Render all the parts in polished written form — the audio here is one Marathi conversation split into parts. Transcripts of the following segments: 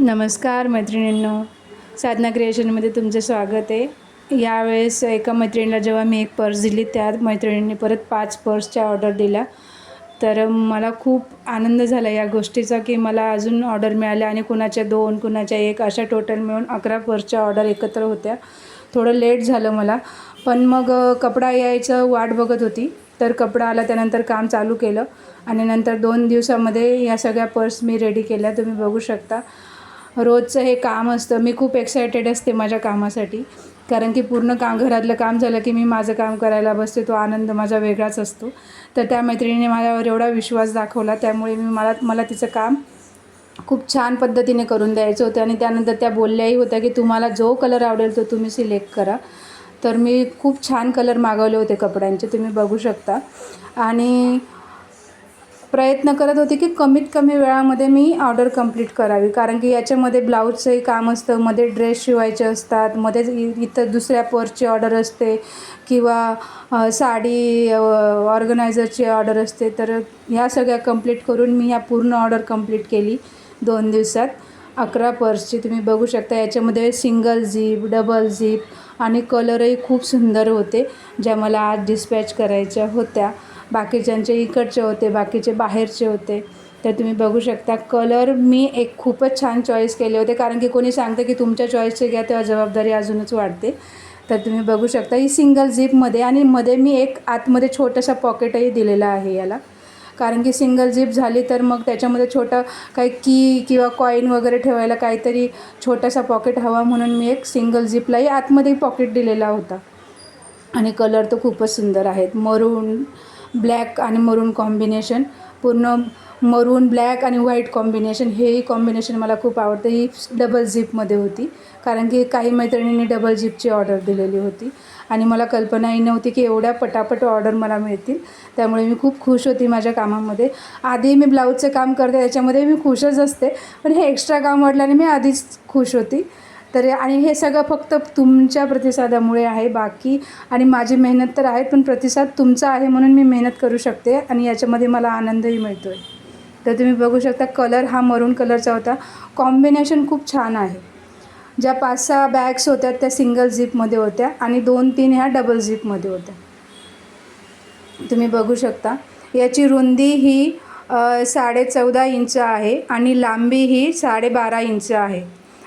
नमस्कार मैत्रिणींनो, साधना क्रिएशनमध्ये तुमचं स्वागत आहे। यावेळेस एका मैत्रिणीला जेव्हा मी एक पर्स दिली, त्या मैत्रिणींनी परत 5 पर्सच्या ऑर्डर दिल्या। तर मला खूप आनंद झाला या गोष्टीचा की मला अजून ऑर्डर मिळाल्या आणि कुणाच्या 2 कुणाच्या 1 अशा टोटल मिळून 11 पर्सच्या ऑर्डर एकत्र होत्या। थोडं लेट झालं मला, पण मग कपडा यायचं वाट बघत होती। तर कपडा आला, त्यानंतर काम चालू केलं आणि नंतर 2 दिवसामध्ये या सगळ्या पर्स मी रेडी केल्या। तुम्ही बघू शकता, रोजचं हे काम असतं। मी खूप एक्सायटेड असते माझ्या कामासाठी, कारण की पूर्ण घरातलं काम झालं की मी माझं काम करायला बसते। तो आनंद माझा वेगळाच असतो। तर त्या मैत्रिणीने माझ्यावर एवढा विश्वास दाखवला, त्यामुळे मला तिचं काम खूप छान पद्धतीने करून द्यायचं होतं। आणि त्यानंतर त्या बोलल्याही होत्या की तुम्हाला जो कलर आवडेल तो तुम्ही सिलेक्ट करा। तर मी खूप छान कलर मागवले होते कपड्यांचे, तुम्ही बघू शकता। आणि प्रयत्न करत होते की कमीत कमी वेळामध्ये मी ऑर्डर कंप्लीट करावी, कारण की याच्यामध्ये ब्लाऊजचंही काम असतं, मध्ये ड्रेस शिवायचे असतात, मध्येच इथं दुसऱ्या पर्सची ऑर्डर असते किंवा साडी ऑर्गनायझरची ऑर्डर असते। तर ह्या सगळ्या कंप्लीट करून मी ह्या पूर्ण ऑर्डर कंप्लीट केली 2 दिवसात। 11 पर्सची तुम्ही बघू शकता। याच्यामध्ये सिंगल झिप, डबल झिप आणि कलरही खूप सुंदर होते, ज्या मला आज डिस्पॅच करायच्या होत्या। बाकीच्यांचे इकडचे होते, बाकीचे बाहेरचे होते। तर तुम्ही बघू शकता, कलर मी एक खूपच छान चॉईस केले होते, कारण की कोणी सांगते की तुमच्या चॉईसचे घ्या तेव्हा जबाबदारी अजूनच वाढते। तर तुम्ही बघू शकता, ही सिंगल झिपमध्ये आणि मध्ये मी एक आतमध्ये छोटासा पॉकेटही दिलेला आहे याला, कारण की सिंगल झिप झाली तर मग त्याच्यामध्ये छोटं काही की किंवा कॉईन वगैरे ठेवायला काहीतरी छोटासा पॉकेट हवा, म्हणून मी एक सिंगल झिपलाही आतमध्ये पॉकेट दिलेला होता। आणि कलर तर खूपच सुंदर आहेत, मरून ब्लॅक आणि मरून कॉम्बिनेशन, पूर्ण मरून ब्लॅक आणि व्हाईट कॉम्बिनेशन, हेही कॉम्बिनेशन मला खूप आवडतं। ही डबल झिपमध्ये होती, कारण की काही मैत्रिणींनी डबल झिपची ऑर्डर दिलेली होती आणि मला कल्पनाही नव्हती की एवढ्या पटापट ऑर्डर मला मिळतील। त्यामुळे मी खूप खुश होती माझ्या कामामध्ये। आधी मी ब्लाऊजचं काम करते, त्याच्यामध्ये मी खुशच असते, पण हे एक्स्ट्रा काम वाटल्याने मी आधीच खुश होती। तर आणि हे सगळं फक्त तुमच्या प्रतिसादामुळे आहे, बाकी आणि माझी मेहनत तर आहे, पण प्रतिसाद तुमचा आहे म्हणून मी मेहनत करू शकते आणि याच्यामध्ये मला आनंदही मिळतो आहे। तर तुम्ही बघू शकता, कलर हा मरून कलरचा होता, कॉम्बिनेशन खूप छान आहे। ज्या 5-6 बॅग्स होत्या त्या सिंगल झिपमध्ये होत्या आणि 2-3 ह्या डबल झिपमध्ये होत्या। तुम्ही बघू शकता, याची रुंदी ही 14.5 इंच आहे आणि लांबी ही 12.5 इंच आहे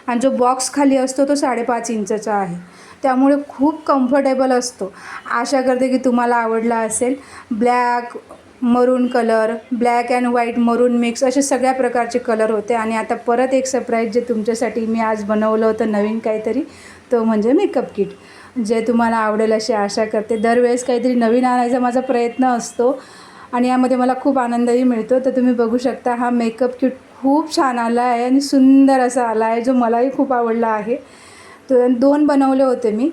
आणि जो बॉक्स खाली असतो तो 5.5 इंचचा आहे। त्यामुळे खूप कम्फर्टेबल असतो। आशा करते की तुम्हाला आवडला असेल। ब्लॅक, मरून कलर, ब्लॅक अँड व्हाईट, मरून मिक्स, असे सगळ्या प्रकारचे कलर होते। आणि आता परत एक सरप्राईज जे तुमच्यासाठी मी आज बनवलं होतं नवीन काहीतरी, तो म्हणजे मेकअप किट, जे तुम्हाला आवडेल अशी आशा करते। दरवेळेस काहीतरी नवीन आणायचा माझा प्रयत्न असतो आणि यामध्ये मला खूप आनंदही मिळतो। तर तुम्ही बघू शकता, हा मेकअप किट खूप छान आला आहे आणि सुंदर असा आला आहे, जो मलाही खूप आवडला आहे। तर 2 बनवले होते मी,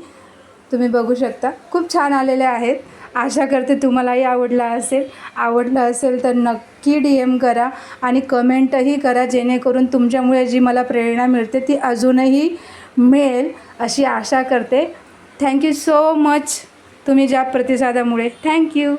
तुम्ही बघू शकता, खूप छान आलेले आहेत। आशा करते तुम्हालाही आवडलं असेल तर नक्की DM करा आणि कमेंटही करा, जेणेकरून तुमच्यामुळे जी मला प्रेरणा मिळते ती अजूनही मिळेल अशी आशा करते। थँक्यू सो मच, तुम्ही ज्या प्रतिसादामुळे। थँक्यू।